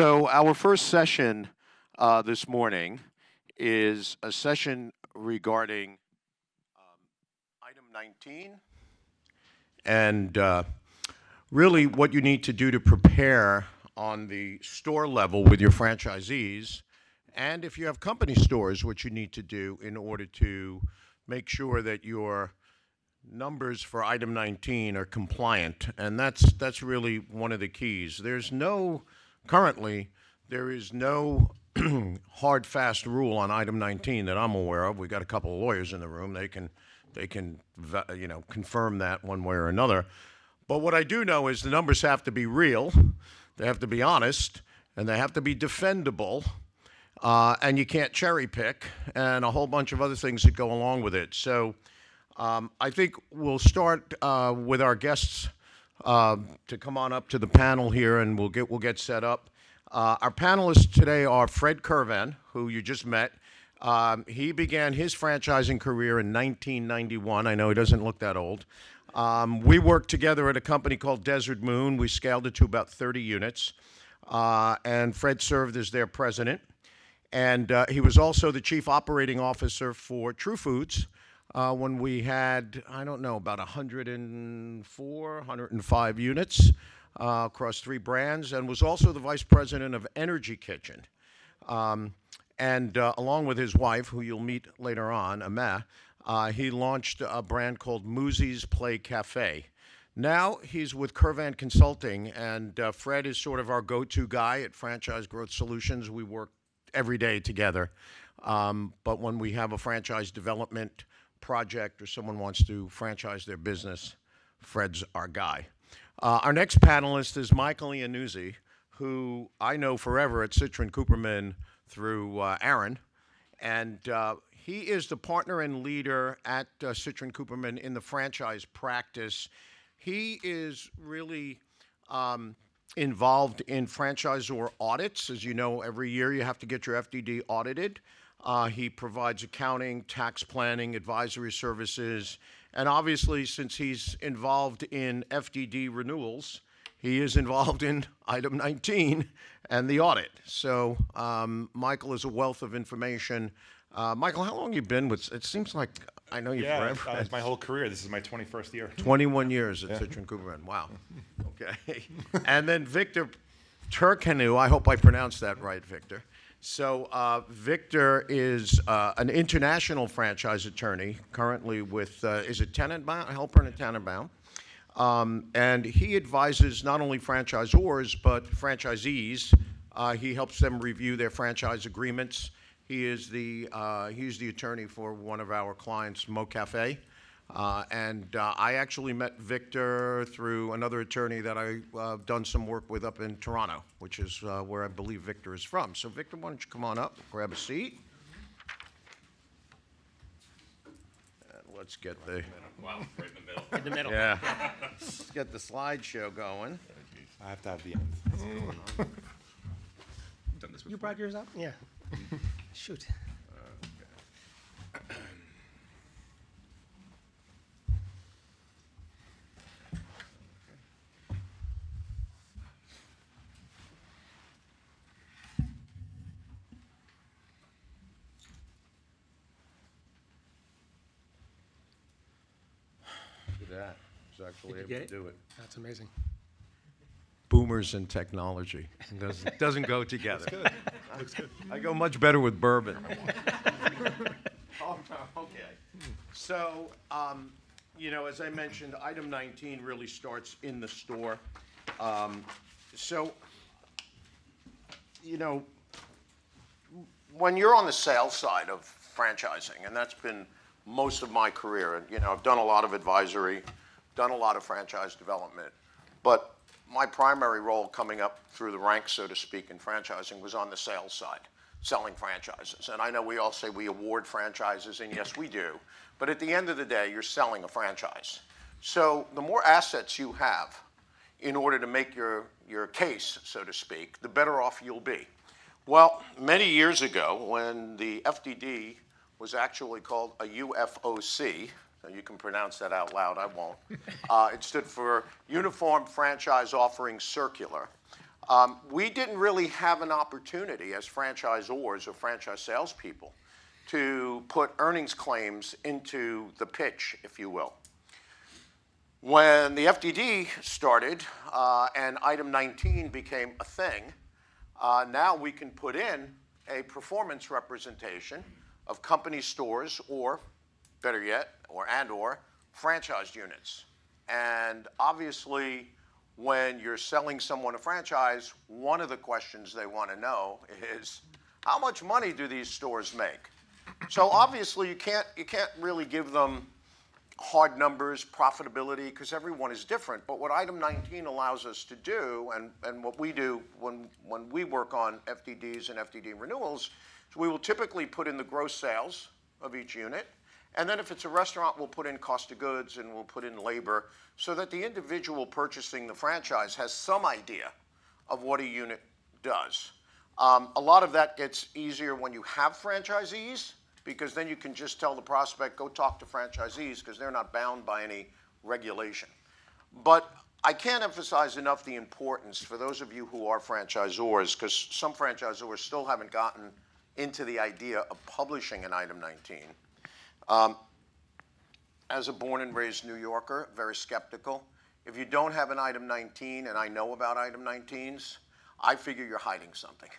So our first session this morning is a session regarding item 19 and really what you need to do to prepare on the store level with your franchisees, and if you have company stores, what you need to do in order to make sure that your numbers for item 19 are compliant, and that's really one of the keys. Currently, there is no hard, fast rule on item 19 that I'm aware of. We got a couple of lawyers in the room. They can confirm that one way or another. But what I do know is the numbers have to be real, they have to be honest, and they have to be defendable. And you can't cherry pick, and a whole bunch of other things that go along with it. So I think we'll start with our guests to come on up to the panel here, and we'll get set up. Our panelists today are Fred Curvan, who you just met. He began his franchising career in 1991. I know he doesn't look that old. We worked together at a company called Desert Moon. We scaled it to about 30 units, and Fred served as their president. And he was also the chief operating officer for True Foods when we had, I don't know, about 104, 105 units across 3 brands, and was also the vice president of Energy Kitchen. And along with his wife, who you'll meet later on, Ameh, he launched a brand called Moosey's Play Cafe. Now he's with Curvan Consulting, and Fred is sort of our go-to guy at Franchise Growth Solutions. We work every day together. But when we have a franchise development project or someone wants to franchise their business, Fred's our guy. Our next panelist is Michael Iannuzzi, who I know forever at Citrin Cooperman through Aaron. And he is the partner and leader at Citrin Cooperman in the franchise practice. He is really involved in franchisor audits. As you know, every year you have to get your FDD audited. He provides accounting, tax planning, advisory services, and obviously, since he's involved in FDD renewals, he is involved in item 19 and the audit. So Michael is a wealth of information. Michael, how long have you been with, it seems like I know you forever. Yeah, it's my whole career. This is my 21st year. 21 years at Citrin Cooperman. Wow. Okay. And then Victor Turkanu, I hope I pronounced that right, Victor. So Victor is an international franchise attorney, currently with, is it Tenenbaum, Helper and Tenenbaum? And he advises not only franchisors, but franchisees. He helps them review their franchise agreements. He's the attorney for one of our clients, Mo Cafe. And I actually met Victor through another attorney that I've done some work with up in Toronto, which is where I believe Victor is from. So Victor, why don't you come on up, grab a seat. And let's get the... Wow, right in the middle. In the middle. Yeah. Let's get the slideshow going. I have to have the end. Done this You before. brought yours up? Yeah. Shoot. Look at that. He's actually Did you able get to it? do it. That's amazing. Boomers and technology. Doesn't go together. Looks good. I go much better with bourbon. Oh, okay. So, as I mentioned, item 19 really starts in the store. When you're on the sales side of franchising, and that's been most of my career, and I've done a lot of advisory, done a lot of franchise development, but my primary role coming up through the ranks, so to speak, in franchising was on the sales side, selling franchises. And I know we all say we award franchises, and yes, we do. But at the end of the day, you're selling a franchise. So the more assets you have in order to make your case, so to speak, the better off you'll be. Well, many years ago, when the FDD was actually called a UFOC, so you can pronounce that out loud, I won't. It stood for Uniform Franchise Offering Circular. We didn't really have an opportunity as franchisors or franchise salespeople to put earnings claims into the pitch, if you will. When the FDD started and item 19 became a thing, now we can put in a performance representation of company stores or, better yet, or franchised units. And obviously, when you're selling someone a franchise, one of the questions they want to know is, how much money do these stores make? So obviously, you can't really give them hard numbers, profitability, because everyone is different. But what item 19 allows us to do, and what we do when we work on FDDs and FDD renewals, is we will typically put in the gross sales of each unit. And then if it's a restaurant, we'll put in cost of goods and we'll put in labor so that the individual purchasing the franchise has some idea of what a unit does. A lot of that gets easier when you have franchisees, because then you can just tell the prospect, go talk to franchisees, because they're not bound by any regulation. But I can't emphasize enough the importance for those of you who are franchisors, because some franchisors still haven't gotten into the idea of publishing an item 19. As a born and raised New Yorker, very skeptical. If you don't have an item 19, and I know about item 19s, I figure you're hiding something.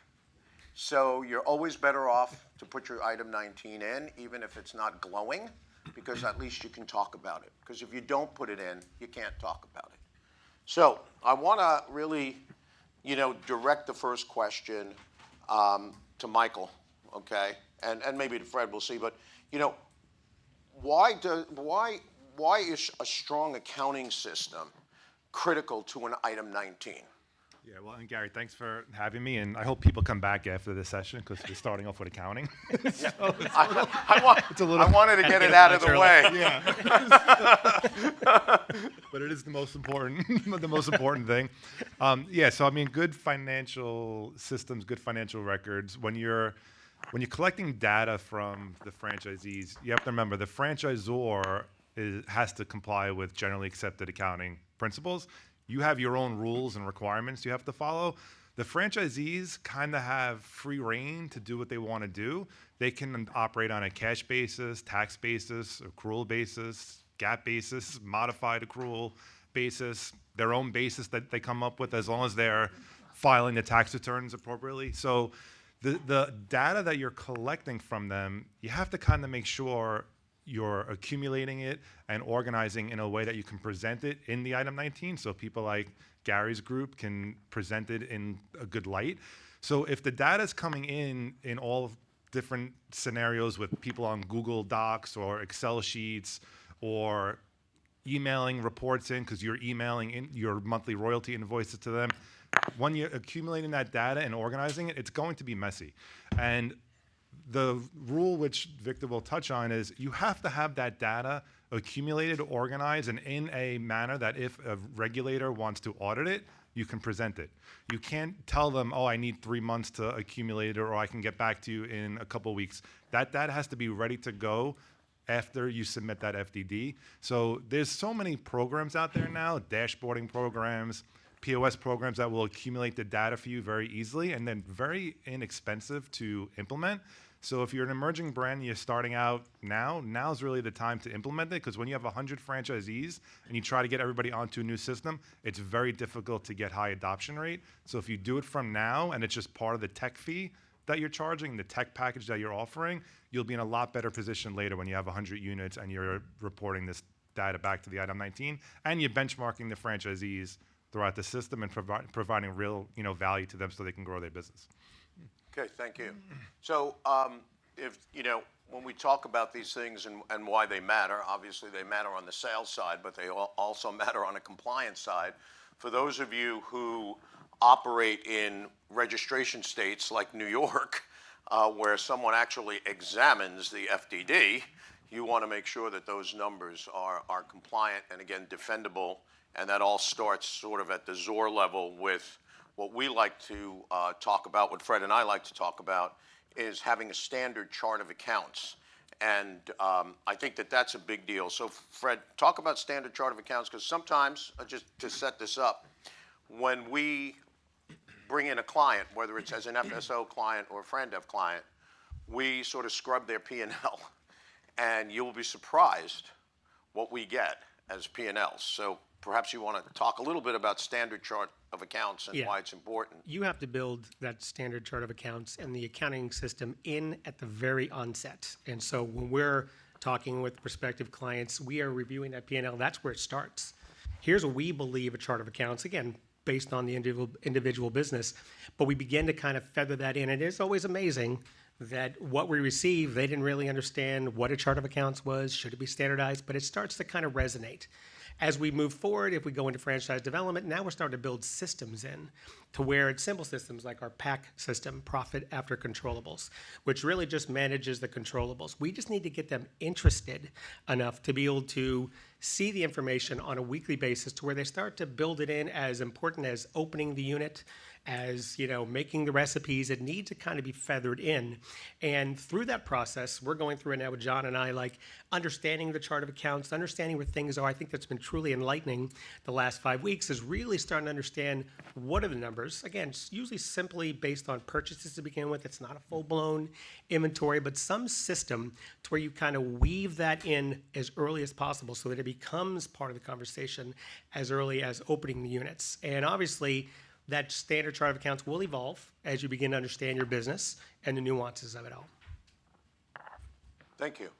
So you're always better off to put your item 19 in, even if it's not glowing, because at least you can talk about it. Because if you don't put it in, you can't talk about it. So I want to really, direct the first question to Michael, okay, and maybe to Fred. We'll see. But why is a strong accounting system critical to an item 19? Yeah, well, and Gary, thanks for having me, and I hope people come back after this session because we're starting off with accounting. I wanted to get it out of the way. Yeah. But it is the most important, thing. So I mean, good financial systems, good financial records. When you're collecting data from the franchisees, you have to remember the franchisor has to comply with generally accepted accounting principles. You have your own rules and requirements you have to follow. The franchisees kind of have free reign to do what they want to do. They can operate on a cash basis, tax basis, accrual basis, GAAP basis, modified accrual basis, their own basis that they come up with, as long as they're filing the tax returns appropriately. So the data that you're collecting from them, you have to kind of make sure you're accumulating it and organizing in a way that you can present it in the item 19, so people like Gary's group can present it in a good light. So if the data is coming in all different scenarios with people on Google Docs or Excel sheets or emailing reports in because you're emailing in your monthly royalty invoices to them, when you're accumulating that data and organizing it, it's going to be messy. And the rule which Victor will touch on is you have to have that data accumulated, organized, and in a manner that if a regulator wants to audit it, you can present it. You can't tell them, oh, I need 3 months to accumulate it, or I can get back to you in a couple weeks. That data has to be ready to go after you submit that FDD. So there's so many programs out there now, dashboarding programs, POS programs that will accumulate the data for you very easily and then very inexpensive to implement. So if you're an emerging brand and you're starting out now's really the time to implement it, because when you have 100 franchisees and you try to get everybody onto a new system, it's very difficult to get high adoption rate. So if you do it from now and it's just part of the tech fee that you're charging, the tech package that you're offering, you'll be in a lot better position later when you have 100 units and you're reporting this data back to the item 19 and you're benchmarking the franchisees throughout the system and providing real value to them so they can grow their business. Okay, thank you. So if, when we talk about these things and why they matter, obviously they matter on the sales side, but they also matter on a compliance side. For those of you who operate in registration states like New York, where someone actually examines the FDD, you want to make sure that those numbers are compliant and, again, defendable. And that all starts sort of at the ZOR level with what we like to talk about, what Fred and I like to talk about, is having a standard chart of accounts. And I think that that's a big deal. So, Fred, talk about standard chart of accounts, because sometimes, just to set this up, when we bring in a client, whether it's as an FSO client or a FriendF client, we sort of scrub their P&L, and you'll be surprised what we get as P&Ls. So perhaps you want to talk a little bit about standard chart of accounts and Yeah. why it's important. You have to build that standard chart of accounts and the accounting system in at the very onset. And so when we're talking with prospective clients, we are reviewing that P&L. That's where it starts. Here's what we believe a chart of accounts, again, based on the individual business, but we begin to kind of feather that in. It is always amazing that what we receive, they didn't really understand what a chart of accounts was, should it be standardized, but it starts to kind of resonate. As we move forward, if we go into franchise development, now we're starting to build systems in to where it's simple systems like our PAC system, Profit After Controllables, which really just manages the controllables. We just need to get them interested enough to be able to see the information on a weekly basis to where they start to build it in as important as opening the unit, as making the recipes. It needs to kind of be feathered in. And through that process, we're going through it now with John and I, like understanding the chart of accounts, understanding where things are. I think that's been truly enlightening the last 5 weeks, is really starting to understand what are the numbers. Again, it's usually simply based on purchases to begin with. It's not a full-blown inventory, but some system to where you kind of weave that in as early as possible so that it becomes part of the conversation as early as opening the units. And obviously, that standard chart of accounts will evolve as you begin to understand your business and the nuances of it all. Thank you.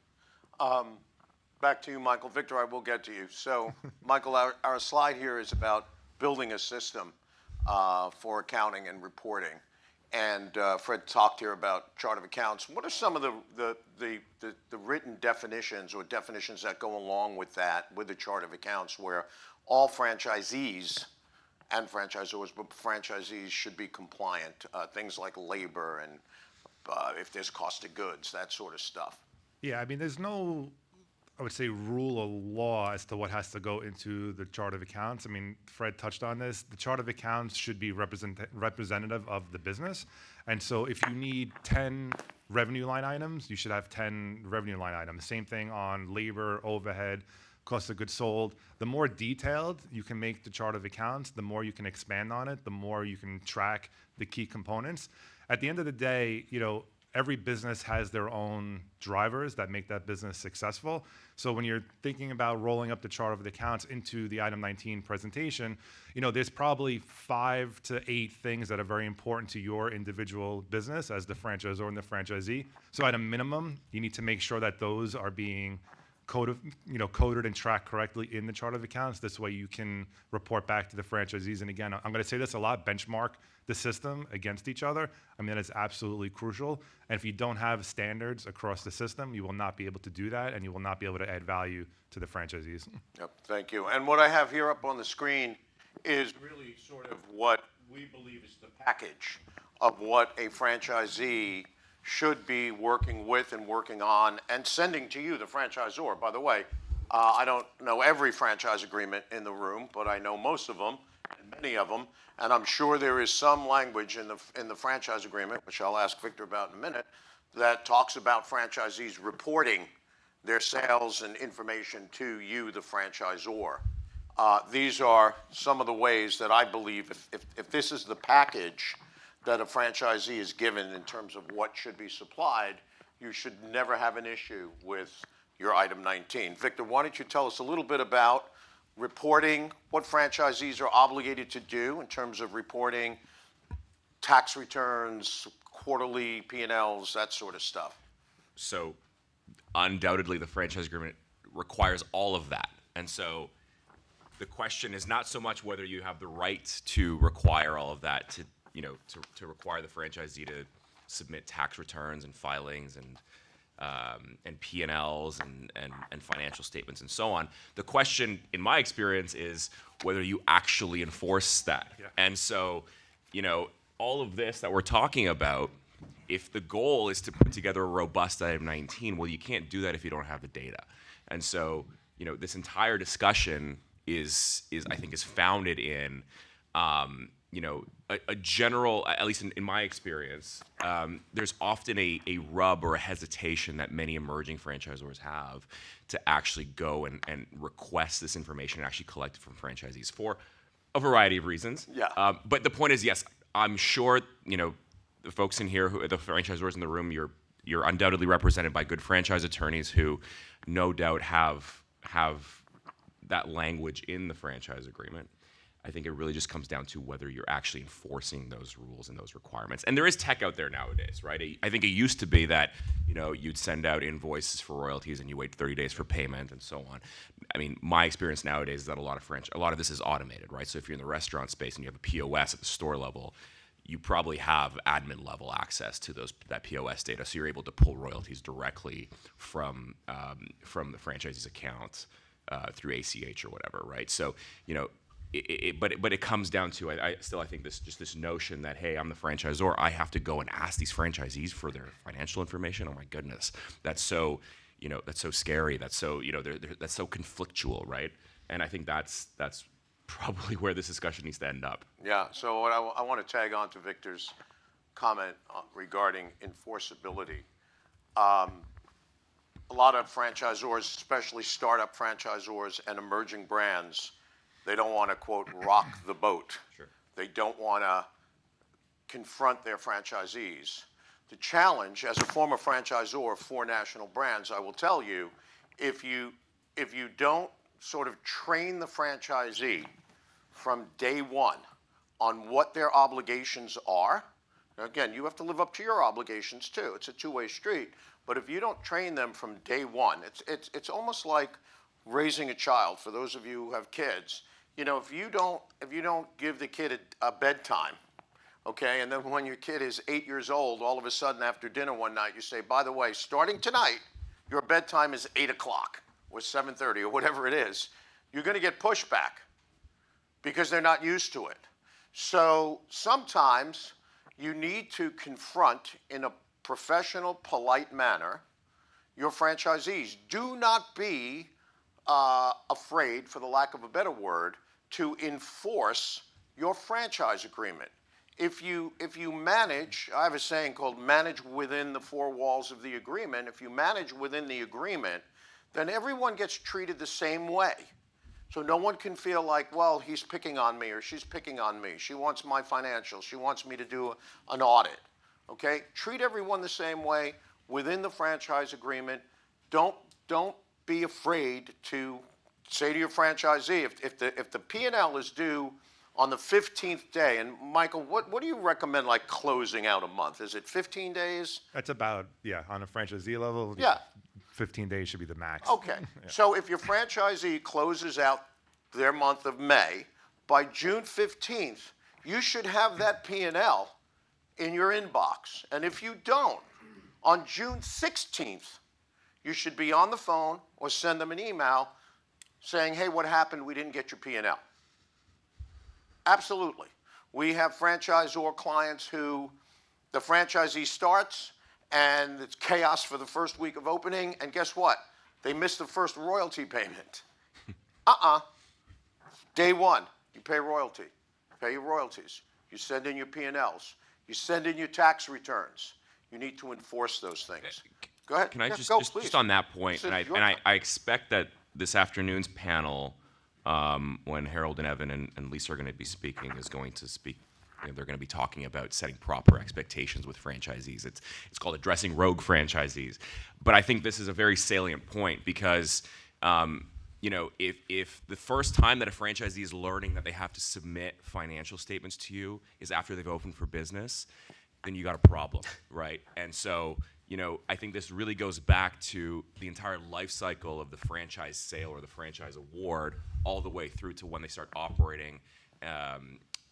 Back to you, Michael. Victor, I will get to you. So, Michael, our slide here is about building a system for accounting and reporting. And Fred talked here about chart of accounts. What are some of the written definitions or definitions that go along with that, with the chart of accounts, where all franchisees and franchisors, but franchisees should be compliant, things like labor and if there's cost of goods, that sort of stuff? Yeah, I mean, there's no, I would say, rule or law as to what has to go into the chart of accounts. I mean, Fred touched on this. The chart of accounts should be representative of the business. And so if you need 10 revenue line items, you should have 10 revenue line items. Same thing on labor, overhead, cost of goods sold. The more detailed you can make the chart of accounts, the more you can expand on it, the more you can track the key components. At the end of the day, every business has their own drivers that make that business successful. So when you're thinking about rolling up the chart of the accounts into the item 19 presentation, there's probably 5 to 8 things that are very important to your individual business as the franchisor and the franchisee. So at a minimum, you need to make sure that those are being coded and tracked correctly in the chart of accounts. This way you can report back to the franchisees. And again, I'm going to say this a lot, benchmark the system against each other. I mean, that is absolutely crucial. And if you don't have standards across the system, you will not be able to do that, and you will not be able to add value to the franchisees. Yep, thank you. And what I have here up on the screen is really sort of what we believe is the package of what a franchisee should be working with and working on and sending to you, the franchisor. By the way, I don't know every franchise agreement in the room, but I know most of them and many of them. And I'm sure there is some language in the franchise agreement, which I'll ask Victor about in a minute, that talks about franchisees reporting their sales and information to you, the franchisor. These are some of the ways that I believe if this is the package that a franchisee is given in terms of what should be supplied, you should never have an issue with your item 19. Victor, why don't you tell us a little bit about reporting, what franchisees are obligated to do in terms of reporting tax returns, quarterly P&Ls, that sort of stuff. So undoubtedly the franchise agreement requires all of that. And so the question is not so much whether you have the right to require all of that, to require the franchisee to submit tax returns and filings and P&Ls and financial statements and so on. The question, in my experience, is whether you actually enforce that. Yeah. And so, all of this that we're talking about, if the goal is to put together a robust item 19, well, you can't do that if you don't have the data. And so, this entire discussion is I think is founded in a general, at least in my experience, there's often a rub or a hesitation that many emerging franchisors have to actually go and request this information and actually collect it from franchisees for a variety of reasons. Yeah. But the point is, yes, I'm sure, the folks in here, the franchisors in the room, you're undoubtedly represented by good franchise attorneys who no doubt have that language in the franchise agreement. I think it really just comes down to whether you're actually enforcing those rules and those requirements. And there is tech out there nowadays, right? I think it used to be that, you'd send out invoices for royalties and you wait 30 days for payment and so on. I mean, my experience nowadays is that a lot of this is automated, right? So if you're in the restaurant space and you have a POS at the store level, you probably have admin level access to that POS data, so you're able to pull royalties directly from the franchisee's account through ACH or whatever, right? So but it comes down to I think this notion that, hey, I'm the franchisor, I have to go and ask these franchisees for their financial information. Oh my goodness, that's so scary. That's so that's so conflictual, right? And I think that's probably where this discussion needs to end up. Yeah, so what I want to tag on to Victor's comment regarding enforceability. A lot of franchisors, especially startup franchisors and emerging brands, they don't want to, quote, rock the boat. Sure. They don't want to confront their franchisees. The challenge, as a former franchisor of 4 national brands, I will tell you, if you don't sort of train the franchisee from day one on what their obligations are, now again, you have to live up to your obligations too. It's a two-way street. But if you don't train them from day one, it's almost like raising a child. For those of you who have kids, if you don't give the kid a bedtime, okay, and then when your kid is 8 years old, all of a sudden after dinner one night, you say, by the way, starting tonight, your bedtime is 8 o'clock or 7:30 or whatever it is, you're going to get pushback because they're not used to it. So sometimes you need to confront in a professional, polite manner your franchisees. Do not be afraid, for the lack of a better word, to enforce your franchise agreement. If you manage, I have a saying called manage within the 4 walls of the agreement. If you manage within the agreement, then everyone gets treated the same way. So no one can feel like, well, he's picking on me or she's picking on me. She wants my financials. She wants me to do an audit. Okay? Treat everyone the same way within the franchise agreement. Don't be afraid to say to your franchisee, if the P&L is due on the 15th day, and Michael, what do you recommend, like closing out a month? Is it 15 days? That's about, on a franchisee level. Yeah. 15 days should be the max. Okay. Yeah. So if your franchisee closes out their month of May, by June 15th, you should have that P&L in your inbox. And if you don't, on June 16th, you should be on the phone or send them an email saying, hey, what happened? We didn't get your P&L. Absolutely. We have franchisor clients who the franchisee starts and it's chaos for the first week of opening, and guess what? They missed the first royalty payment. Day one, you pay royalty. Pay your royalties. You send in your P&Ls. You send in your tax returns. You need to enforce those things. Go ahead. Can I Yeah, just, go, just, please. just on that point, This is and your I expect that this afternoon's panel, when Harold and Evan and Lisa are going to be speaking, is going to speak. They're going to be talking about setting proper expectations with franchisees. It's called addressing rogue franchisees. But I think this is a very salient point because, if the first time that a franchisee is learning that they have to submit financial statements to you is after they've opened for business, then you got a problem, right? And so, I think this really goes back to the entire life cycle of the franchise sale or the franchise award, all the way through to when they start operating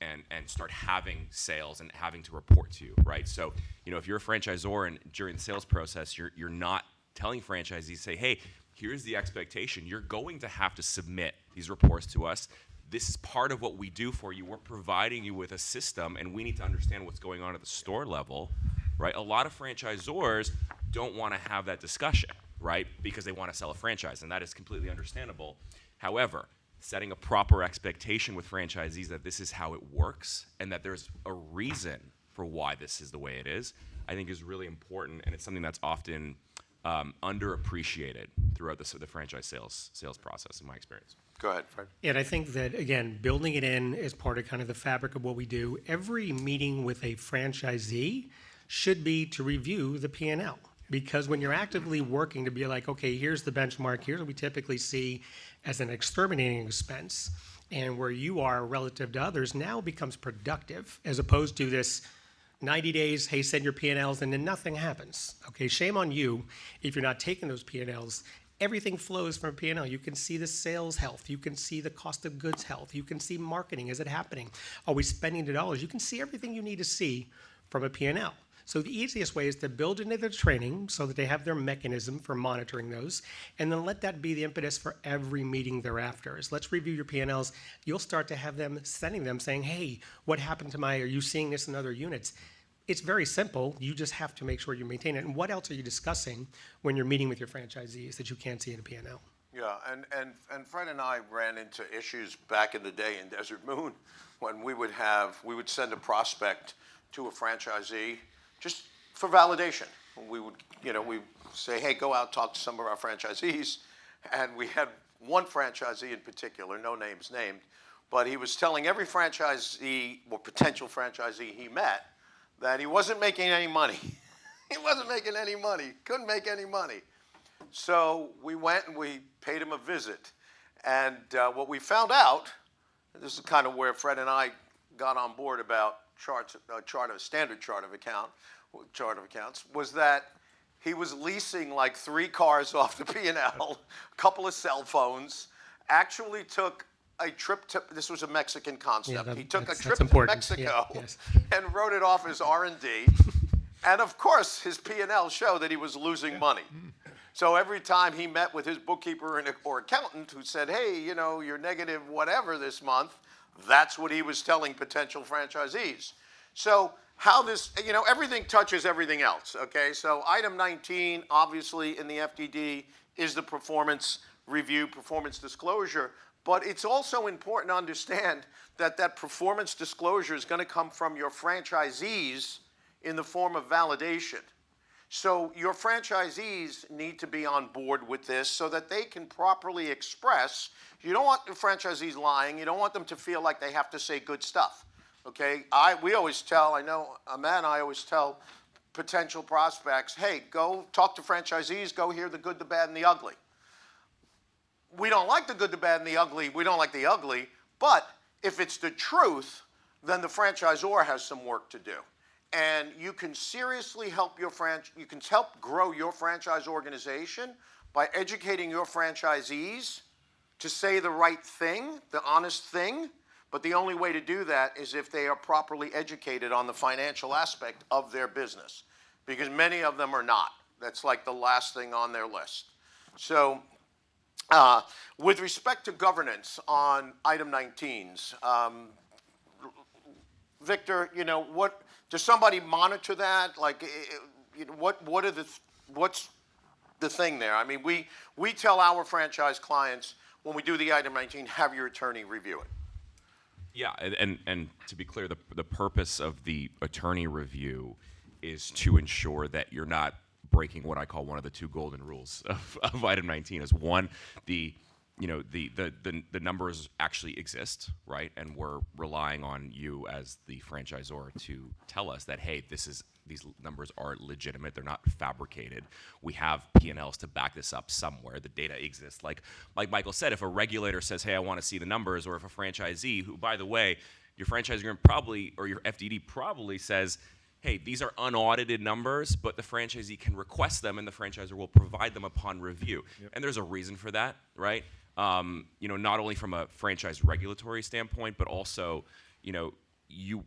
and start having sales and having to report to you, right? So, if you're a franchisor and during the sales process, you're not telling franchisees, say, hey, here's the expectation. You're going to have to submit these reports to us. This is part of what we do for you. We're providing you with a system, and we need to understand what's going on at the store level, right? A lot of franchisors don't want to have that discussion, right? Because they want to sell a franchise, and that is completely understandable. However, setting a proper expectation with franchisees that this is how it works and that there's a reason for why this is the way it is, I think is really important, and it's something that's often underappreciated throughout the franchise sales process, in my experience. Go ahead, Fred. And I think that, again, building it in as part of kind of the fabric of what we do, every meeting with a franchisee should be to review the P&L. Because when you're actively working to be like, okay, here's the benchmark, here's what we typically see as an exterminating expense, and where you are relative to others now becomes productive, as opposed to this 90 days, hey, send your P&Ls, and then nothing happens. Okay, shame on you if you're not taking those P&Ls. Everything flows from P&L. You can see the sales health. You can see the cost of goods health. You can see marketing. Is it happening? Are we spending the dollars? You can see everything you need to see from a P&L. So the easiest way is to build into their training so that they have their mechanism for monitoring those, and then let that be the impetus for every meeting thereafter. Is let's review your P&Ls. You'll start to have them sending them saying, hey, what happened to are you seeing this in other units? It's very simple. You just have to make sure you maintain it. And what else are you discussing when you're meeting with your franchisees that you can't see in a P&L? Yeah, and Fred and I ran into issues back in the day in Desert Moon when we would send a prospect to a franchisee just for validation. We would, we say, hey, go out, talk to some of our franchisees. And we had one franchisee in particular, no names named, but he was telling every franchisee or potential franchisee he met that he wasn't making any money. He wasn't making any money, couldn't make any money. So we went and we paid him a visit. And what we found out, and this is kind of where Fred and I got on board about standard chart of accounts, was that he was leasing like 3 cars off the P&L, a couple of cell phones, actually took a trip to, this was a Mexican concept. Yeah, he took a trip that's to important. Mexico Yeah, yes. and wrote it off as R&D. And of course, his P&L showed that he was losing money. So every time he met with his bookkeeper or accountant who said, hey, you're negative whatever this month, that's what he was telling potential franchisees. So how this, everything touches everything else, okay? So item 19, obviously in the FDD, is the performance review, performance disclosure. But it's also important to understand that that performance disclosure is going to come from your franchisees in the form of validation. So your franchisees need to be on board with this so that they can properly express. You don't want the franchisees lying. You don't want them to feel like they have to say good stuff. Okay? We always tell, I know Ahmed and I always tell potential prospects, hey, go talk to franchisees, go hear the good, the bad, and the ugly. We don't like the good, the bad, and the ugly. We don't like the ugly. But if it's the truth, then the franchisor has some work to do. And you can seriously help you can help grow your franchise organization by educating your franchisees to say the right thing, the honest thing. But the only way to do that is if they are properly educated on the financial aspect of their business, because many of them are not. That's like the last thing on their list. So with respect to governance on item 19s, Victor, what does somebody monitor that? Like, what's the thing there? I mean, we tell our franchise clients when we do the item 19, have your attorney review it. Yeah, and to be clear, the purpose of the attorney review is to ensure that you're not breaking what I call one of the 2 golden rules of item 19. Is one, the numbers actually exist, right? And we're relying on you as the franchisor to tell us that, hey, these numbers are legitimate. They're not fabricated. We have P&Ls to back this up somewhere. The data exists. Like Michael said, if a regulator says, hey, I want to see the numbers, or if a franchisee, who, by the way, your franchise agreement probably, or your FDD probably says, hey, these are unaudited numbers, but the franchisee can request them and the franchisor will provide them upon review. Yep. And there's a reason for that, right? Not only from a franchise regulatory standpoint, but also, you're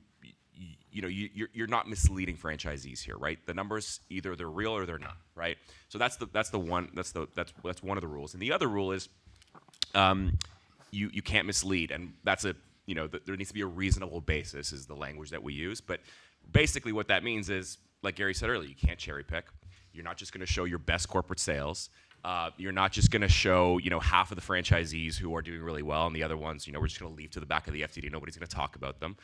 not misleading franchisees here, right? The numbers, either they're real or they're not, right? So that's one of the rules. And the other rule is, you can't mislead, and that's there needs to be a reasonable basis is the language that we use. But basically what that means is, like Gary said earlier, you can't cherry pick. You're not just going to show your best corporate sales. You're not just going to show, half of the franchisees who are doing really well, and the other ones, we're just going to leave to the back of the FDD. Nobody's going to talk about them.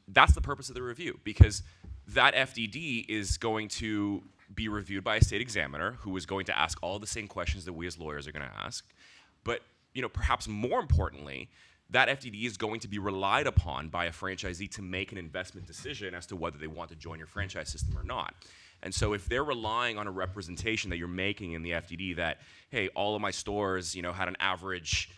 That's the purpose of the review, because that FDD is going to be reviewed by a state examiner who is going to ask all the same questions that we as lawyers are going to ask. But perhaps more importantly, that FDD is going to be relied upon by a franchisee to make an investment decision as to whether they want to join your franchise system or not. And so if they're relying on a representation that you're making in the FDD that, hey, all of my stores, had an average,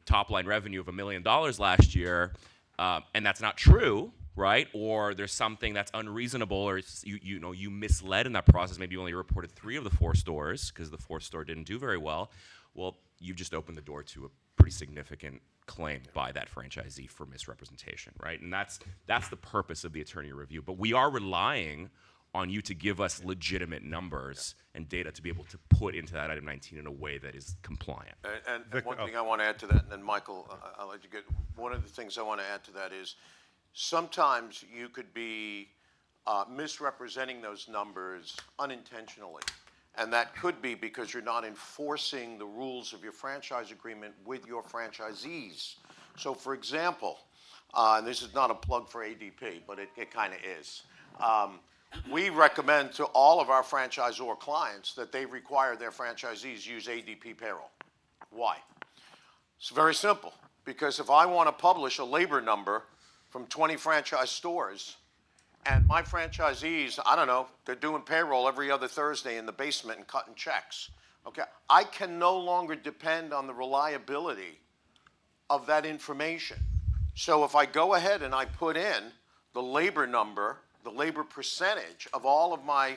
top line revenue of $1 million last year, and that's not true, right? Or there's something that's unreasonable, or you misled in that process. Maybe you only reported 3 of the 4 stores because the 4th store didn't do very well. Well, you've just opened the door to a pretty significant claim by that franchisee for misrepresentation, right? And that's the purpose of the attorney review. But we are relying on you to give us legitimate numbers and data to be able to put into that item 19 in a way that is compliant. And one thing I want to add to that, and then Michael, I'll let you get, one of the things I want to add to that is sometimes you could be misrepresenting those numbers unintentionally. And that could be because you're not enforcing the rules of your franchise agreement with your franchisees. So for example, and this is not a plug for ADP, but it kind of is. We recommend to all of our franchisor clients that they require their franchisees use ADP payroll. Why? It's very simple. Because if I want to publish a labor number from 20 franchise stores, and my franchisees, I don't know, they're doing payroll every other Thursday in the basement and cutting checks, okay? I can no longer depend on the reliability of that information. So if I go ahead and I put in the labor number, the labor percentage of all of my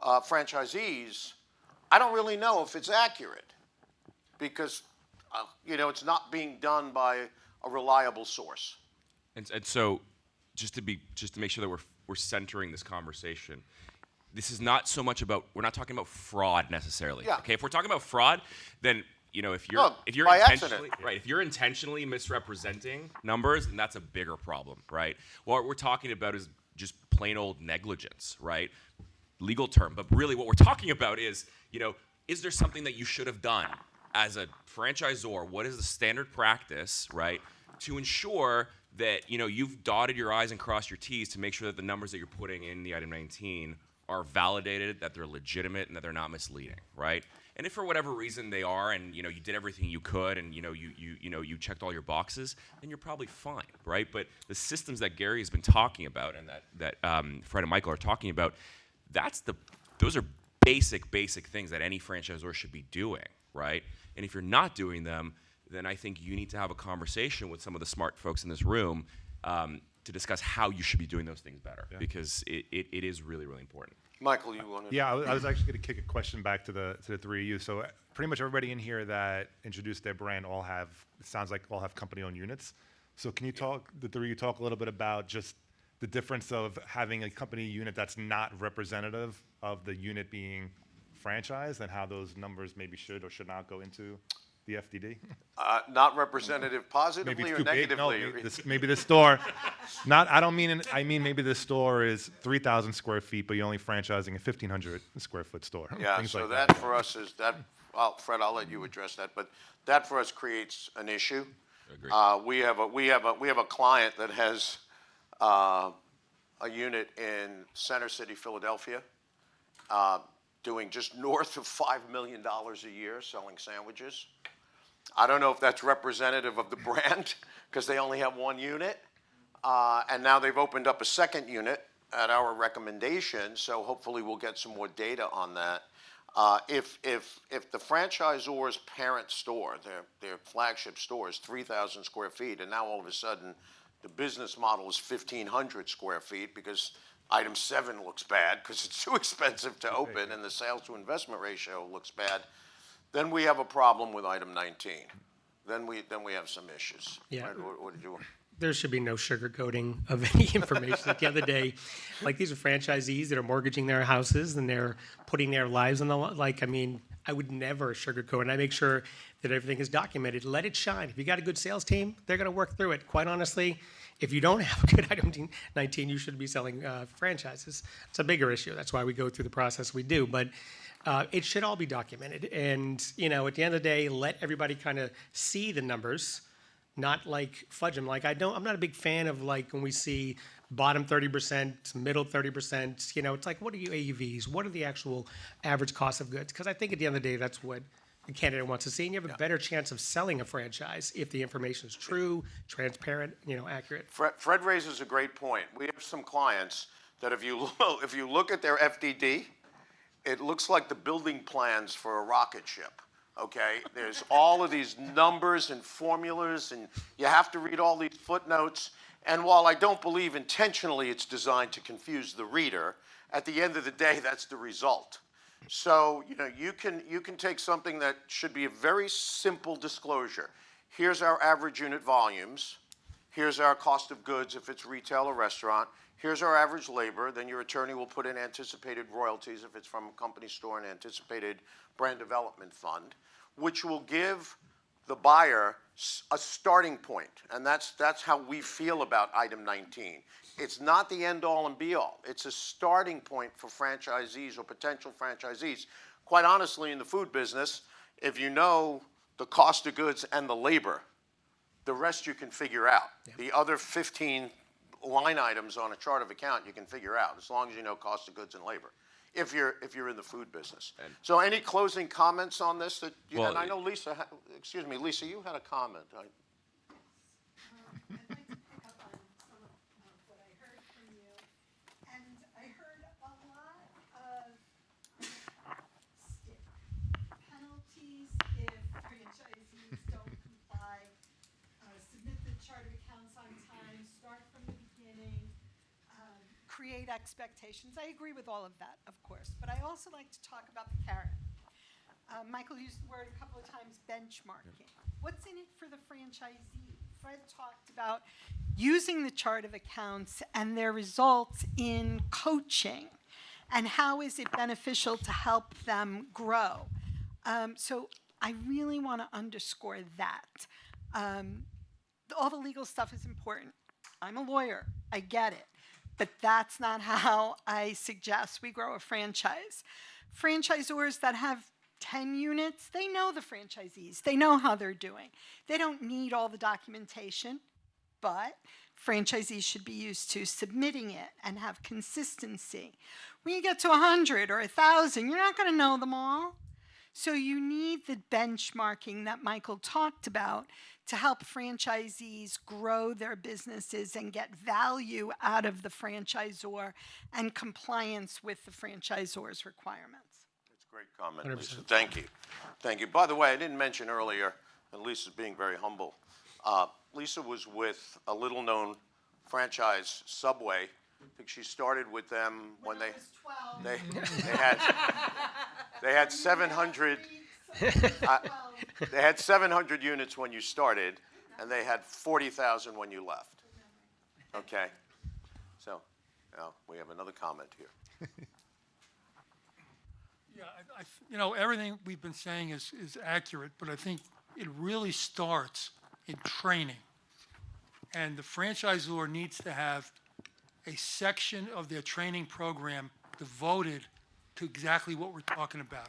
franchisees, I don't really know if it's accurate because, it's not being done by a reliable source. And so, just to make sure that we're centering this conversation, this is not so much about, we're not talking about fraud necessarily. Yeah. Okay, if we're talking about fraud, then if you're by intentionally accident. right, if you're intentionally misrepresenting numbers, then that's a bigger problem, right? What we're talking about is just plain old negligence, right? Legal term, but really what we're talking about is, is there something that you should have done as a franchisor? What is the standard practice, right, to ensure that you've dotted your I's and crossed your T's to make sure that the numbers that you're putting in the item 19 are validated, that they're legitimate, and that they're not misleading, right? And if for whatever reason they are, and you did everything you could, and you checked all your boxes, then you're probably fine, right? But the systems that Gary has been talking about, and that Fred and Michael are talking about, those are basic things that any franchisor should be doing, right? And if you're not doing them, then I think you need to have a conversation with some of the smart folks in this room to discuss how you should be doing those things better, because it is really, really important. Michael, you wanted? Yeah, I was actually going to kick a question back to the 3 of you. So pretty much everybody in here that introduced their brand all have company-owned units. So can you the 3 of you talk a little bit about just the difference of having a company unit that's not representative of the unit being franchised, and how those numbers maybe should or should not go into the FDD? Not representative positively Maybe it's or too big. negatively? No, maybe the store. I mean maybe the store is 3,000 square feet, but you're only franchising a 1,500 square foot store. Yeah, Things so like that for us is that. Well, Fred, I'll let you address that, but that for us creates an issue. Agreed. We have a client that has a unit in Center City, Philadelphia, doing just north of $5 million a year selling sandwiches. I don't know if that's representative of the brand because they only have 1 unit. And now they've opened up a 2nd unit at our recommendation, so hopefully we'll get some more data on that. If the franchisor's parent store, their flagship store is 3,000 square feet, and now all of a sudden the business model is 1,500 square feet because item 7 looks bad because it's too expensive to open and the sales to investment ratio looks bad, then we have a problem with item 19. Then we have some issues. Yeah. Right? What did you want? There should be no sugarcoating of any information. At the end of the day, these are franchisees that are mortgaging their houses and they're putting their lives on the line. I would never sugarcoat, and I make sure that everything is documented. Let it shine. If you got a good sales team, they're going to work through it. Quite honestly, if you don't have a good item 19, you should be selling franchises. It's a bigger issue. That's why we go through the process we do. But it should all be documented. And, at the end of the day, let everybody kind of see the numbers, not fudge them. I'm not a big fan of when we see bottom 30%, middle 30%, it's like, what are your AUVs? What are the actual average cost of goods? Because I think at the end of the day, that's what the candidate wants to see, and you have a better chance of selling a franchise if the information is true, transparent, accurate. Fred raises a great point. We have some clients that if you look at their FDD, it looks like the building plans for a rocket ship. Okay, there's all of these numbers and formulas, and you have to read all these footnotes. And while I don't believe intentionally it's designed to confuse the reader, at the end of the day, that's the result. So you can take something that should be a very simple disclosure. Here's our average unit volumes. Here's our cost of goods if it's retail or restaurant. Here's our average labor. Then your attorney will put in anticipated royalties if it's from a company store and anticipated brand development fund, which will give the buyer a starting point. And that's how we feel about item 19. It's not the end all and be all. It's a starting point for franchisees or potential franchisees. Quite honestly, in the food business, if you know the cost of goods and the labor, the rest you can figure out. Yeah. The other 15 line items on a chart of account you can figure out, as long as you know cost of goods and labor, if you're in the food business. So any closing comments on this? And I know Lisa, Lisa, you had a comment. I'd like to pick up on some of what I heard from you. And I heard a lot of stick penalties if franchisees don't comply, submit the chart of accounts on time, start from the beginning, create expectations. I agree with all of that, of course, but I also like to talk about the carrot. Michael used the word a couple of times, benchmarking. What's in it for the franchisee? Fred talked about using the chart of accounts and their results in coaching, and how is it beneficial to help them grow. So I really want to underscore that. All the legal stuff is important. I'm a lawyer. I get it. But that's not how I suggest we grow a franchise. Franchisors that have 10 units, they know the franchisees. They know how they're doing. They don't need all the documentation, but franchisees should be used to submitting it and have consistency. When you get to 100 or 1,000, you're not going to know them all. So you need the benchmarking that Michael talked about to help franchisees grow their businesses and get value out of the franchisor and compliance with the franchisor's requirements. That's a great comment, 100%. Lisa. Thank you. Thank you. By the way, I didn't mention earlier, and Lisa's being very humble, Lisa was with a little-known franchise, Subway. I think she started with them when I was 12. They had 700. They had 700 units when you started, and they had 40,000 when you left. Okay, so we have another comment here. Yeah, everything we've been saying is accurate, but I think it really starts in training, and the franchisor needs to have a section of their training program devoted to exactly what we're talking about.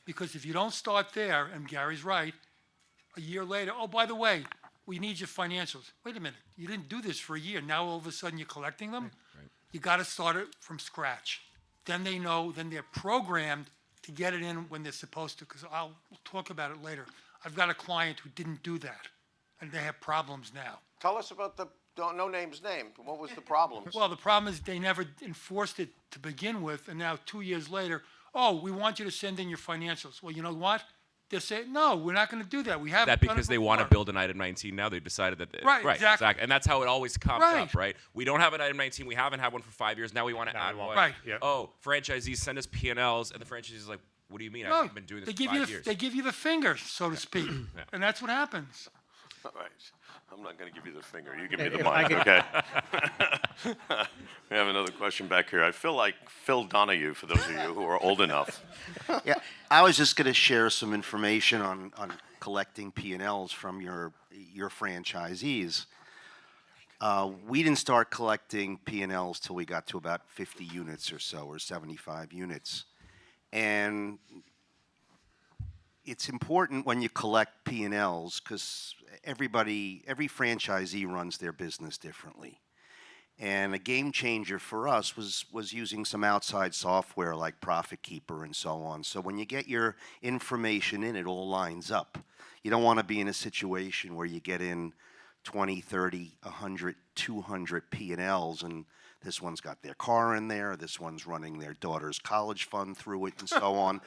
Because if you don't start there, and Gary's right, a year later, oh, by the way, we need your financials. Wait a minute, you didn't do this for a year. Now all of a sudden you're collecting them? Right. You got to start it from scratch. Then they know, then they're programmed to get it in when they're supposed to, because I'll talk about it later. I've got a client who didn't do that, and they have problems now. Tell us about the no names named. What was the problem? Well, the problem is they never enforced it to begin with, and now 2 years later, oh, we want you to send in your financials. Well, you know what? They're saying, no, we're not going to do that. We haven't that done because it they want to before. build an item 19 now. They decided that Right, exactly. And that's how it always comes Right. up, right? We don't have an item 19. We haven't had one for 5 years. Now we want to add one. Right. Yep. Oh, franchisees send us P&Ls, and the franchisee is like, what do you mean? No, I've been doing this they for give 5 you years. they give you the finger, so to speak, and that's what happens. All right. I'm not going to give you the finger. You give me the If I mic, could- okay? We have another question back here. I feel like Phil Donahue, for those of you who are old enough. Yeah, I was just going to share some information on collecting P&Ls from your franchisees. We didn't start collecting P&Ls till we got to about 50 units or so, or 75 units. And it's important when you collect P&Ls because every franchisee runs their business differently. And a game changer for us was using some outside software like Profit Keeper and so on. So when you get your information in, it all lines up. You don't want to be in a situation where you get in 20, 30, 100, 200 P&Ls, and this one's got their car in there, this one's running their daughter's college fund through it, and so on.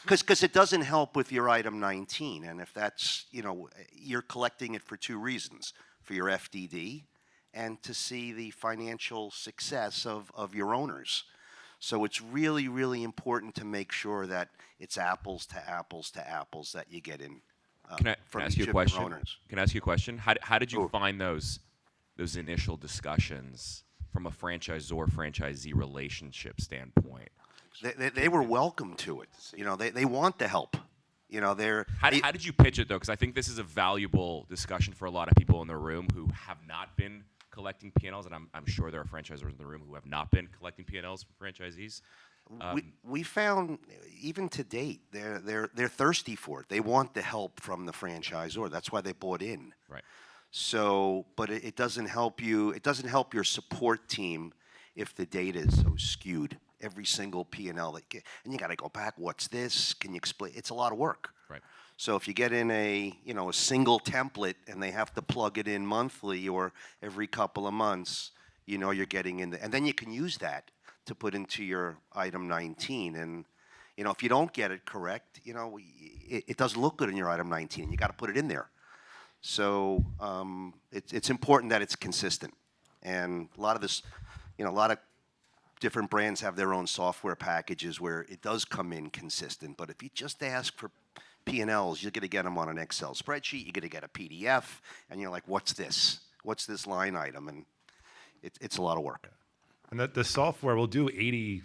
Because it doesn't help with your item 19. And if that's, you're collecting it for two reasons: for your FDD and to see the financial success of your owners. So it's really, really important to make sure that it's apples to apples to apples that you get in. Can I from ask you each a of your question? owners. Can I ask you a question? How did you Sure. find those initial discussions from a franchisor-franchisee relationship standpoint? They were welcome to it. They want the help. They're How did you pitch it, though? Because I think this is a valuable discussion for a lot of people in the room who have not been collecting P&Ls, and I'm sure there are franchisors in the room who have not been collecting P&Ls from franchisees. we found, even to date, they're thirsty for it. They want the help from the franchisor. That's why they bought in. Right. So, but it doesn't help you. It doesn't help your support team if the data is so skewed. Every single P&L and you got to go back. What's this? Can you explain? It's a lot of work. Right. So if you get in a single template and they have to plug it in monthly or every couple of months, you're getting in and then you can use that to put into your item 19. And if you don't get it correct, it doesn't look good in your item 19. You got to put it in there. So it's important that it's consistent. And a lot of this, a lot of different brands have their own software packages where it does come in consistent. But if you just ask for P&Ls, you're going to get them on an Excel spreadsheet. You're going to get a PDF, and you're like, "What's this? What's this line item?" And it's a lot of work. And the software will do 80%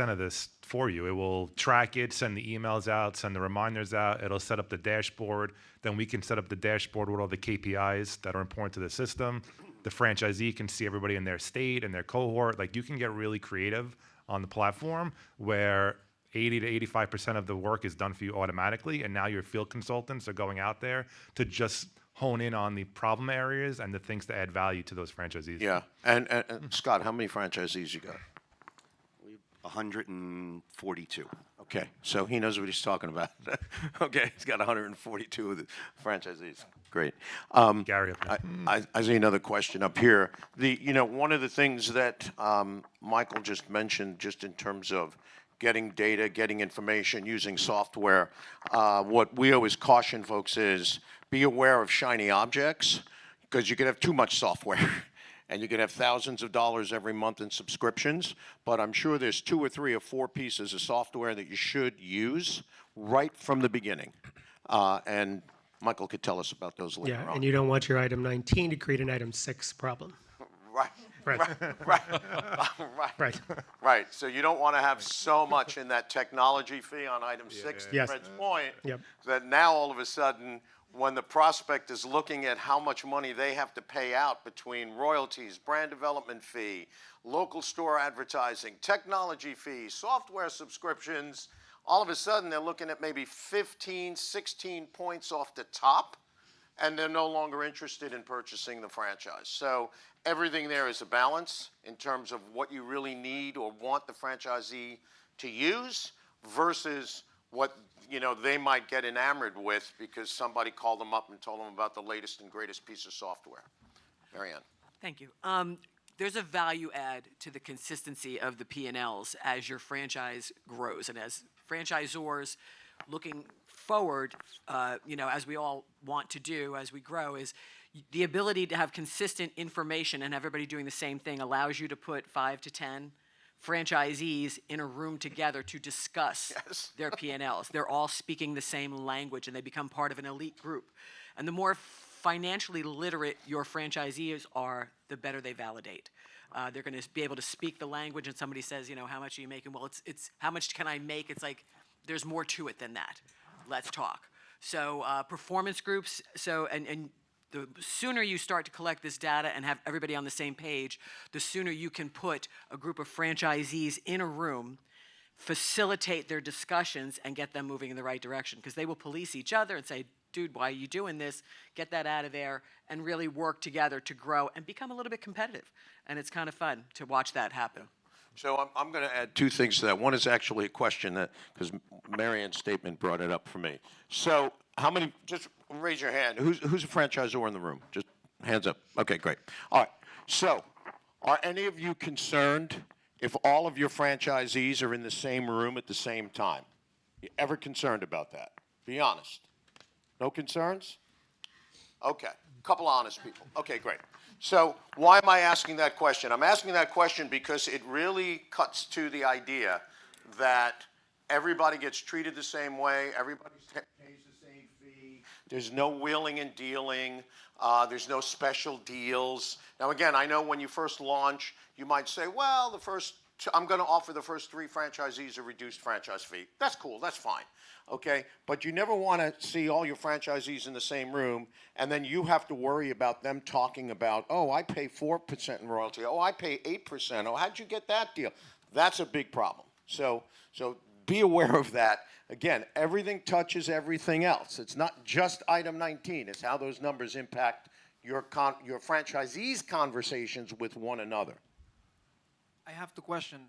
of this for you. It will track it, send the emails out, send the reminders out. It'll set up the dashboard. Then we can set up the dashboard with all the KPIs that are important to the system. The franchisee can see everybody in their state and their cohort. Like, you can get really creative on the platform where 80 to 85% of the work is done for you automatically. And now your field consultants are going out there to just hone in on the problem areas and the things to add value to those franchisees. Yeah. And Scott, how many franchisees you got? 142. Okay, so he knows what he's talking about. Okay, he's got 142 of the franchisees. Great. Gary up there. I see another question up here. One of the things that Michael just mentioned, just in terms of getting data, getting information, using software, what we always caution folks is be aware of shiny objects, because you can have too much software. And you can have thousands of dollars every month in subscriptions, but I'm sure there's 2 or 3 or 4 pieces of software that you should use right from the beginning. And Michael could tell us about those later Yeah, on. and you don't want your item 19 to create an item 6 problem. Right. Right. Right. Right. So you don't want to have so much in that technology fee on item 6, to Yes. Fred's point, Yep. that now all of a sudden, when the prospect is looking at how much money they have to pay out between royalties, brand development fee, local store advertising, technology fees, software subscriptions, all of a sudden they're looking at maybe 15, 16 points off the top, and they're no longer interested in purchasing the franchise. So everything there is a balance in terms of what you really need or want the franchisee to use versus what they might get enamored with because somebody called them up and told them about the latest and greatest piece of software. Marianne. Thank you. There's a value add to the consistency of the P&Ls as your franchise grows, and as franchisors looking forward, as we all want to do as we grow, is the ability to have consistent information and everybody doing the same thing allows you to put 5 to 10 franchisees in a room together to discuss their P&Ls. They're all speaking the same language and they become part of an elite group. And the more financially literate your franchisees are, the better they validate. They're going to be able to speak the language, and somebody says, how much are you making? Well, it's how much can I make? It's like, there's more to it than that. Let's talk. So performance groups, and the sooner you start to collect this data and have everybody on the same page, the sooner you can put a group of franchisees in a room, facilitate their discussions, and get them moving in the right direction. Because they will police each other and say, dude, why are you doing this? Get that out of there and really work together to grow and become a little bit competitive. And it's kind of fun to watch that happen. So I'm going to add two things to that. One is actually a question that, because Marianne's statement brought it up for me. So how many, just raise your hand. Who's a franchisor in the room? Just hands up. Okay, great. All right. So are any of you concerned if all of your franchisees are in the same room at the same time? You ever concerned about that? Be honest. No concerns? Okay. A couple honest people. Okay, great. So why am I asking that question? I'm asking that question because it really cuts to the idea that everybody gets treated the same way, everybody pays the same fee, there's no wheeling and dealing, there's no special deals. Now again, I know when you first launch, you might say, well, I'm going to offer the first 3 franchisees a reduced franchise fee. That's cool, that's fine. Okay, but you never want to see all your franchisees in the same room, and then you have to worry about them talking about, oh, I pay 4% in royalty, oh, I pay 8%, oh, how'd you get that deal? That's a big problem. So be aware of that. Again, everything touches everything else. It's not just item 19. It's how those numbers impact your franchisees' conversations with one another. I have to question,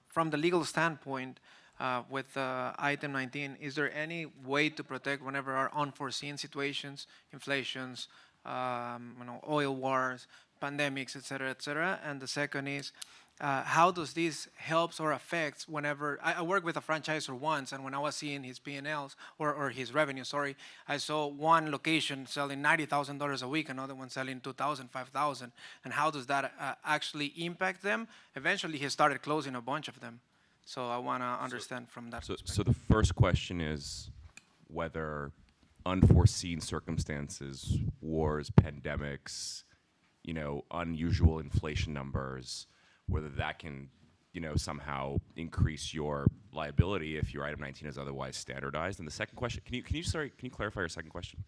from the legal standpoint, with item 19, is there any way to protect whenever there are unforeseen situations, inflations, oil wars, pandemics, et cetera, and the second is, how does this helps or affects whenever, I worked with a franchisor once, and when I was seeing his P&Ls, or his revenue, sorry, I saw one location selling $90,000 a week, another one selling $2,000, $5,000, and how does that actually impact them? Eventually, he started closing a bunch of them. So I want to understand from that perspective. So the first question is whether unforeseen circumstances, wars, pandemics, unusual inflation numbers, whether that can, somehow increase your liability if your item 19 is otherwise standardized. And the second question, can you clarify your second question?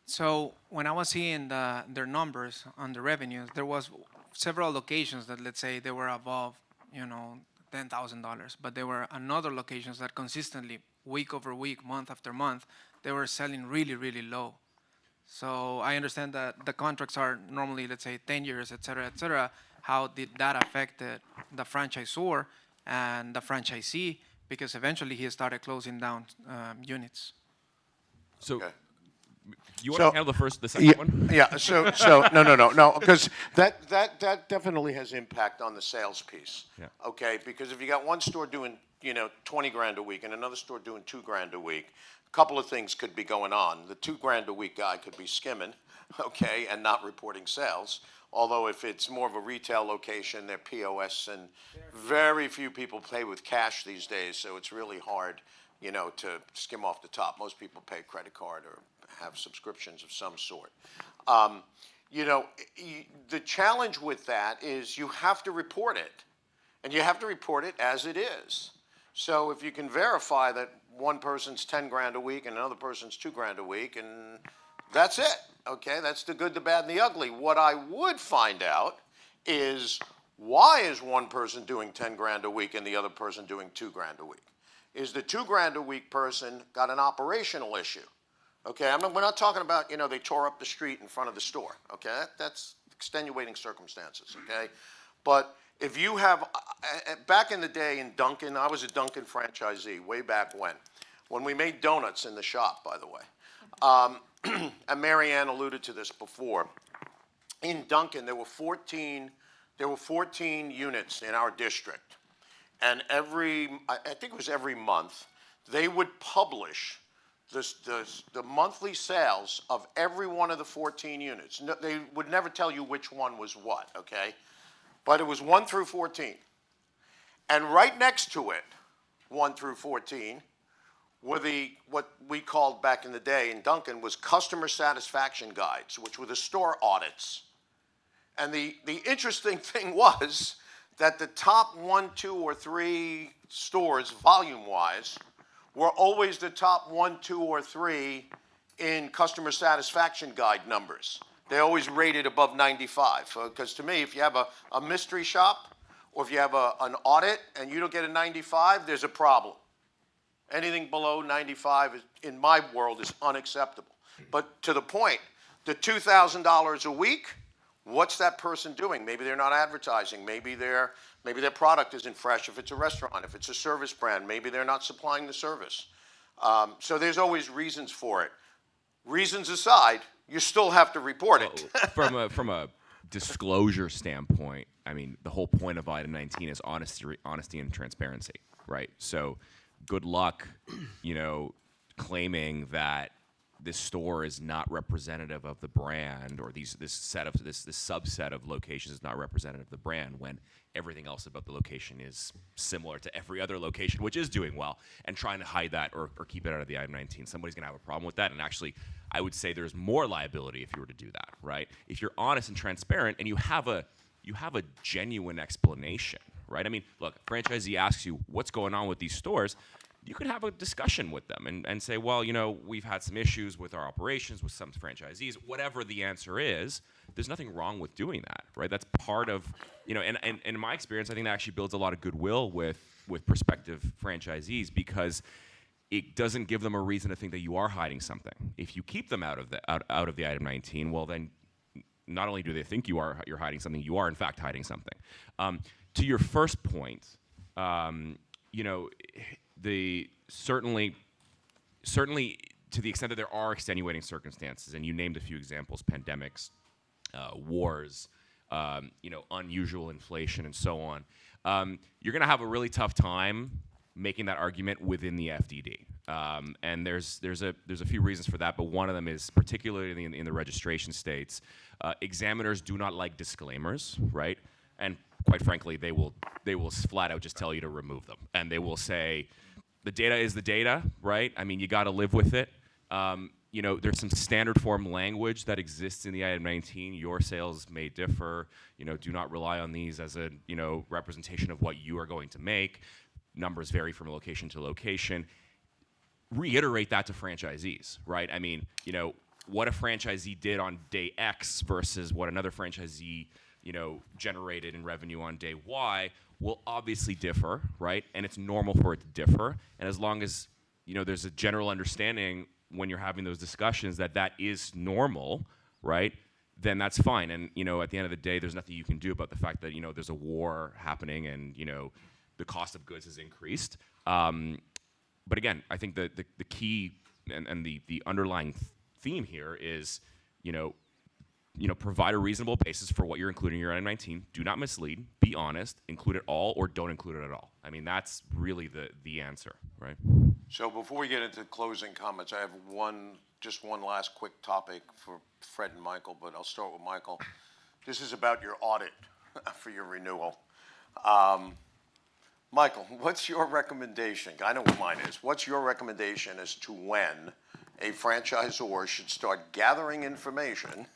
So when I was seeing their numbers on the revenues, there was several locations that, let's say, they were above, $10,000, but there were another locations that consistently, week over week, month after month, they were selling really, really low. So I understand that the contracts are normally, let's say, 10 years, et cetera. How did that affect the franchisor and the franchisee? Because eventually he started closing down units. So Okay. you want to handle the second one? Yeah, so no, because that definitely has impact on the sales piece. Yeah. Okay, because if you got one store doing, 20 grand a week and another store doing 2 grand a week, a couple of things could be going on. The 2 grand a week guy could be skimming, okay, and not reporting sales. Although if it's more of a retail location, they're POS, and very few people pay with cash these days, so it's really hard, to skim off the top. Most people pay credit card or have subscriptions of some sort. The challenge with that is you have to report it, and you have to report it as it is. So if you can verify that one person's 10 grand a week and another person's 2 grand a week, and that's it, okay? That's the good, the bad, and the ugly. What I would find out is, why is one person doing 10 grand a week and the other person doing 2 grand a week? Is the 2 grand a week person got an operational issue? Okay, we're not talking about, they tore up the street in front of the store, okay? That's extenuating circumstances, okay? But if you have, back in the day in Dunkin', I was a Dunkin' franchisee way back when we made donuts in the shop, by the way. And Marianne alluded to this before. In Dunkin', there were 14 units in our district. And I think it was every month, they would publish the monthly sales of every one of the 14 units. No, they would never tell you which one was what, okay? But it was 1 through 14. And right next to it, 1 through 14, were what we called back in the day in Dunkin' was customer satisfaction guides, which were the store audits. And the interesting thing was that the top 1, 2, or 3 stores, volume-wise, were always the top 1, 2, or 3 in customer satisfaction guide numbers. They always rated above 95. Because to me, if you have a mystery shop, or if you have an audit and you don't get a 95, there's a problem. Anything below 95 in my world is unacceptable. But to the point, the $2,000 a week, what's that person doing? Maybe they're not advertising. Maybe their product isn't fresh. If it's a restaurant, if it's a service brand, maybe they're not supplying the service. So there's always reasons for it. Reasons aside, you still have to report it. From a disclosure standpoint, I mean, the whole point of item 19 is honesty and transparency, right? So good luck, claiming that this store is not representative of the brand, or this subset of locations is not representative of the brand, when everything else about the location is similar to every other location, which is doing well, and trying to hide that or keep it out of the item 19. Somebody's going to have a problem with that, and actually, I would say there's more liability if you were to do that, right? If you're honest and transparent, and you have a genuine explanation, right? I mean, look, franchisee asks you what's going on with these stores. You could have a discussion with them and say, well, we've had some issues with our operations, with some franchisees. Whatever the answer is, there's nothing wrong with doing that, right? That's part of, and in my experience, I think that actually builds a lot of goodwill with prospective franchisees, because it doesn't give them a reason to think that you are hiding something. If you keep them out of the item 19, well, then not only do they think you're hiding something, you are in fact hiding something. To your first point, certainly to the extent that there are extenuating circumstances, and you named a few examples: pandemics, wars, unusual inflation, and so on. You're going to have a really tough time making that argument within the FDD, and there's a few reasons for that, but one of them is, particularly in the registration states, examiners do not like disclaimers, right? And quite frankly, they will flat out just tell you to remove them, and they will say, the data is the data, right? I mean, you got to live with it. There's some standard form language that exists in the item 19. Your sales may differ. Do not rely on these as a representation of what you are going to make. Numbers vary from location to location. Reiterate that to franchisees, right? I mean, what a franchisee did on day X versus what another franchisee generated in revenue on day Y will obviously differ, right? And it's normal for it to differ. And as long as, there's a general understanding when you're having those discussions that is normal, right? Then that's fine. And, at the end of the day, there's nothing you can do about the fact that, there's a war happening and, the cost of goods has increased. But again, I think the key and the underlying theme here is, provide a reasonable basis for what you're including in your item 19. Do not mislead. Be honest. Include it all or don't include it at all. I mean, that's really the answer, right? So before we get into closing comments, I have just one last quick topic for Fred and Michael, but I'll start with Michael. This is about your audit for your renewal. Michael, what's your recommendation? I know what mine is. What's your recommendation as to when a franchisor should start gathering information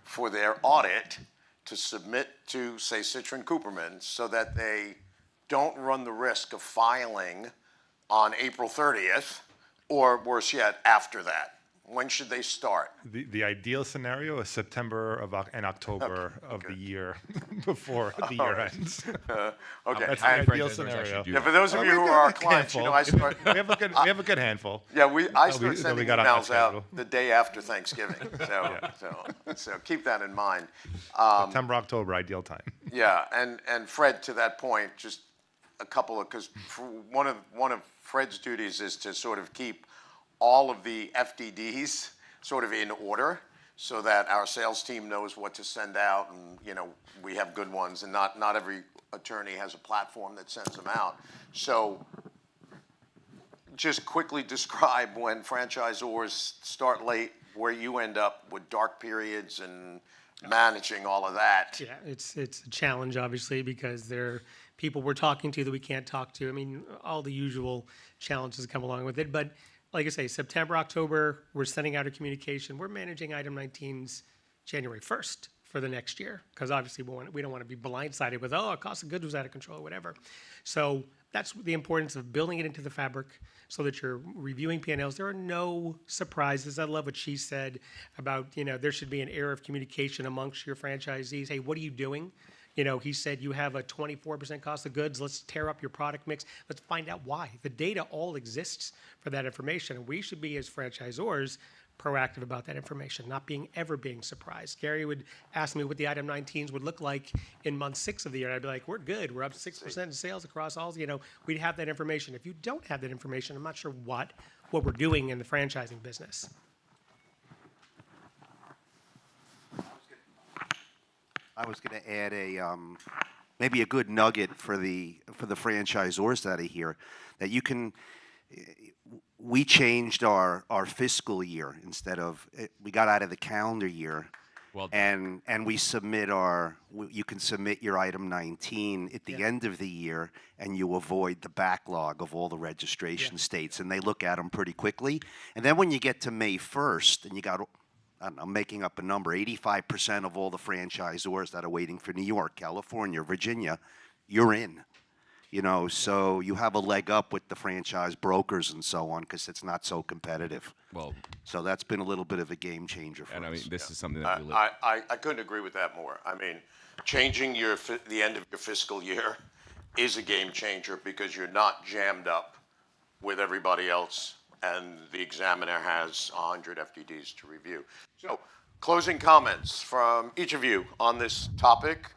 for their audit to submit to, say, Citron Cooperman, so that they don't run the risk of filing on April 30th, or worse yet, after that? When should they start? The ideal scenario is September and October of the year before the year ends. Okay. That's the ideal scenario. Yeah, for those of you who are our clients, I start. We have a good handful. Yeah, I start that we sending got on that emails out schedule. the day after Thanksgiving. So keep that in mind. September, October, ideal time. Yeah, and Fred, to that point, just a couple of, because one of Fred's duties is to sort of keep all of the FDDs sort of in order, so that our sales team knows what to send out, and we have good ones, and not every attorney has a platform that sends them out. So just quickly describe when franchisors start late, where you end up with dark periods and managing all of that. Yeah, it's a challenge, obviously, because there are people we're talking to that we can't talk to. I mean, all the usual challenges come along with it. But like I say, September, October, we're sending out a communication. We're managing item 19s January 1st for the next year, because obviously we don't want to be blindsided with, cost of goods was out of control, or whatever. So that's the importance of building it into the fabric so that you're reviewing P&Ls. There are no surprises. I love what she said about, there should be an air of communication amongst your franchisees. Hey, what are you doing? He said you have a 24% cost of goods. Let's tear up your product mix. Let's find out why. The data all exists for that information. And we should be, as franchisors, proactive about that information, not ever being surprised. Gary would ask me what the item 19s would look like in month 6 of the year. I'd be like, we're good. We're up 6% in sales across all, we'd have that information. If you don't have that information, I'm not sure what we're doing in the franchising business. I was going to add maybe a good nugget for the franchisors that are here, that you can. We changed our fiscal year instead of we got out of the calendar year, Well and we submit you can submit your item 19 at the end of the year, and you avoid the backlog of all the registration states, and they look at them pretty quickly. And then when you get to May 1st, and you got, I don't know, I'm making up a number, 85% of all the franchisors that are waiting for New York, California, Virginia, you're in. So you have a leg up with the franchise brokers and so on because it's not so competitive. Well, So that's been a little bit of a game changer for and I us. mean, this is something that we live. I couldn't agree with that more. I mean, changing the end of your fiscal year is a game changer because you're not jammed up with everybody else, and the examiner has 100 FDDs to review. So, closing comments from each of you on this topic,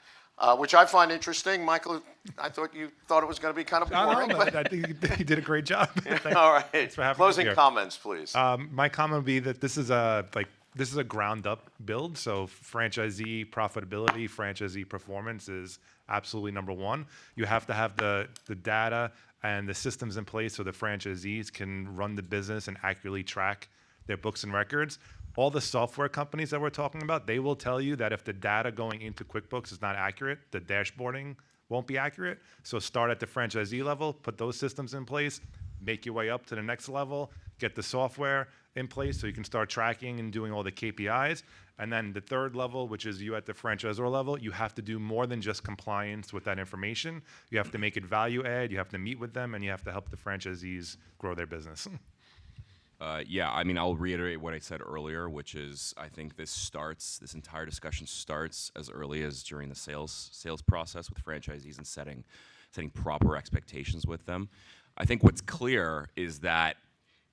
which I find interesting. Michael, I thought you thought it was going to be kind of boring. No, I think you did a great job. All right. Thanks for having us Closing here. comments, please. My comment would be that this is a ground up build. So franchisee profitability, franchisee performance is absolutely number one. You have to have the data and the systems in place so the franchisees can run the business and accurately track their books and records. All the software companies that we're talking about, they will tell you that if the data going into QuickBooks is not accurate, the dashboarding won't be accurate. So start at the franchisee level, put those systems in place, make your way up to the next level, get the software in place so you can start tracking and doing all the KPIs. And then the third level, which is you at the franchisor level, you have to do more than just compliance with that information. You have to make it value add, you have to meet with them, and you have to help the franchisees grow their business. Yeah, I mean, I'll reiterate what I said earlier, which is I think this entire discussion starts as early as during the sales process with franchisees and setting proper expectations with them. I think what's clear is that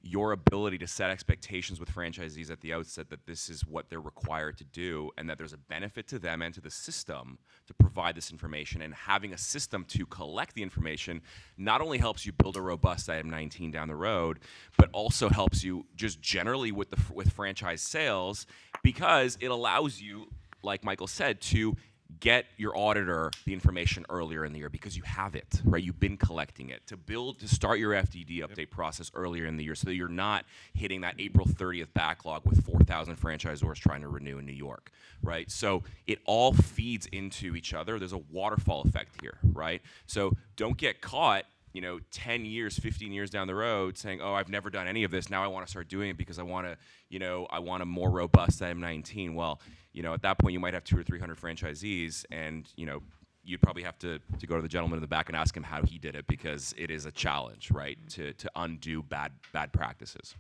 your ability to set expectations with franchisees at the outset that this is what they're required to do and that there's a benefit to them and to the system to provide this information, and having a system to collect the information not only helps you build a robust item 19 down the road, but also helps you just generally with franchise sales, because it allows you, like Michael said, to get your auditor the information earlier in the year because you have it, right? You've been collecting it. To start your FDD update process earlier in the year so that you're not hitting that April 30th backlog with 4,000 franchisors trying to renew in New York, right? So it all feeds into each other. There's a waterfall effect here, right? So don't get caught 10 years, 15 years down the road saying, oh, I've never done any of this. Now I want to start doing it because I want a more robust M19. Well, at that point you might have 200 or 300 franchisees, and, you'd probably have to go to the gentleman in the back and ask him how he did it, because it is a challenge, right, to undo bad practices.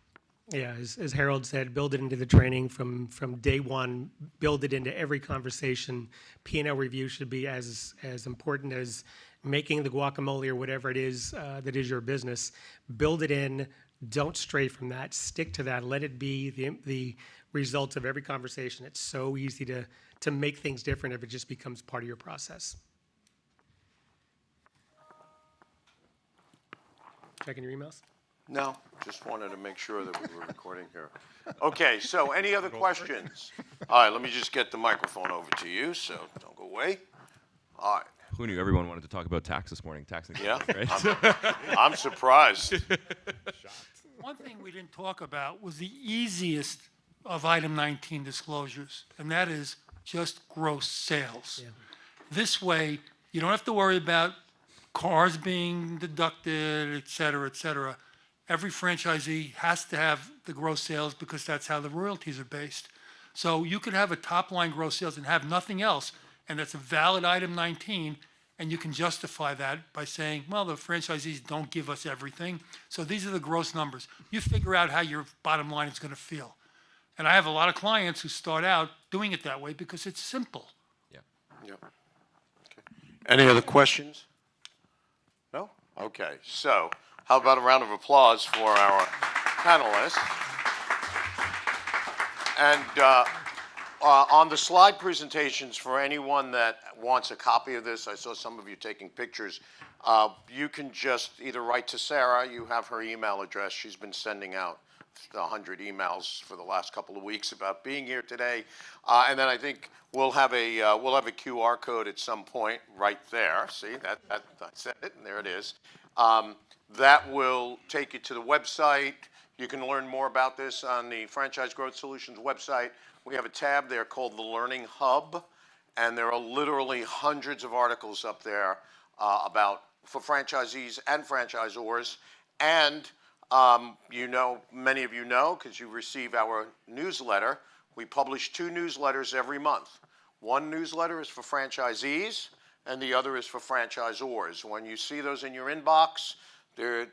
Yeah, as Harold said, build it into the training from day one, build it into every conversation. P&L review should be as important as making the guacamole or whatever it is that is your business. Build it in, don't stray from that, stick to that, let it be the results of every conversation. It's so easy to make things different if it just becomes part of your process. Checking your emails? No, just wanted to make sure that we were recording here. Okay, so any other questions? All right, let me just get the microphone over to you, so don't go away. All right. Who knew everyone wanted to talk about tax this morning? Tax and Yeah, right? I'm surprised. One thing we didn't talk about was the easiest of item 19 disclosures, and that is just gross sales. Yeah. This way, you don't have to worry about cars being deducted, et cetera, et cetera. Every franchisee has to have the gross sales because that's how the royalties are based. So you could have a top line gross sales and have nothing else, and that's a valid item 19, and you can justify that by saying, well, the franchisees don't give us everything, so these are the gross numbers. You figure out how your bottom line is going to feel. And I have a lot of clients who start out doing it that way because it's simple. Yeah. Yep. Okay. Any other questions? No? Okay. So, how about a round of applause for our panelists? And on the slide presentations, for anyone that wants a copy of this, I saw some of you taking pictures. You can just either write to Sarah. You have her email address. She's been sending out 100 emails for the last couple of weeks about being here today. And then I think we'll have a QR code at some point right there. See, that I said it, and there it is. That will take you to the website. You can learn more about this on the Franchise Growth Solutions website. We have a tab there called the Learning Hub, and there are literally hundreds of articles up there for franchisees and franchisors. And many of you know, because you receive our newsletter, we publish 2 newsletters every month. One newsletter is for franchisees, and the other is for franchisors. When you see those in your inbox, they're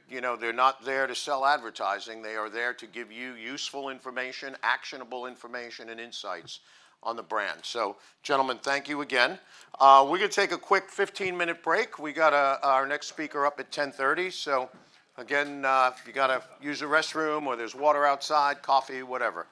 not there to sell advertising. They are there to give you useful information, actionable information, and insights on the brand. So, gentlemen, thank you again. We're going to take a quick 15-minute break. We got our next speaker up at 10:30. So, again, if you got to use the restroom or there's water outside, coffee, whatever.